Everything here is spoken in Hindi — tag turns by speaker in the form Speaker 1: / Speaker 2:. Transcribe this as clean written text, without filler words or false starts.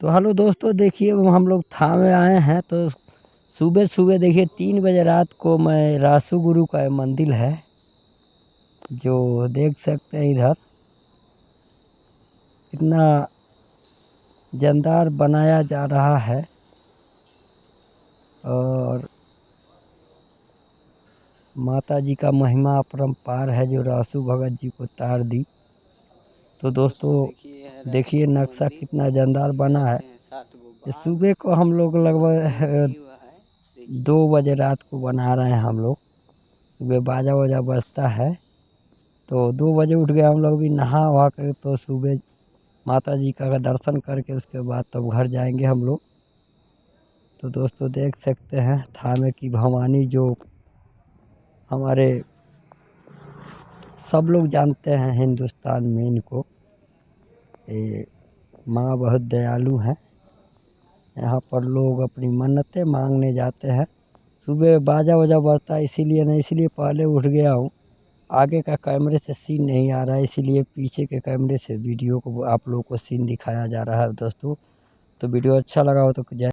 Speaker 1: तो हेलो दोस्तों, देखिए हम लोग थावे आए हैं। तो सुबह सुबह देखिए 3 बजे रात को मैं रासु गुरु का मंदिर है जो देख सकते हैं इधर कितना जानदार बनाया जा रहा है। और माता जी का महिमा अपरंपार है जो रासु भगत जी को तार दी। तो दोस्तों देखिए नक्शा कितना जानदार बना है। इस सुबह को हम लोग लगभग 2 बजे रात को बना रहे हैं। हम लोग सुबह बाजा वाजा बजता है तो 2 बजे उठ गए हम लोग भी नहा वहा कर। तो सुबह माता जी का दर्शन करके उसके बाद तब घर जाएंगे हम लोग। तो दोस्तों देख सकते हैं थामे की भवानी जो हमारे सब लोग जानते हैं हिंदुस्तान में इनको। ये माँ बहुत दयालु हैं। यहाँ पर लोग अपनी मन्नतें मांगने जाते हैं। सुबह बाजा वाजा बजता है इसीलिए नहीं, इसीलिए पहले उठ गया हूँ। आगे का कैमरे से सीन नहीं आ रहा है इसीलिए पीछे के कैमरे से वीडियो को आप लोगों को सीन दिखाया जा रहा है दोस्तों। तो वीडियो अच्छा लगा हो तो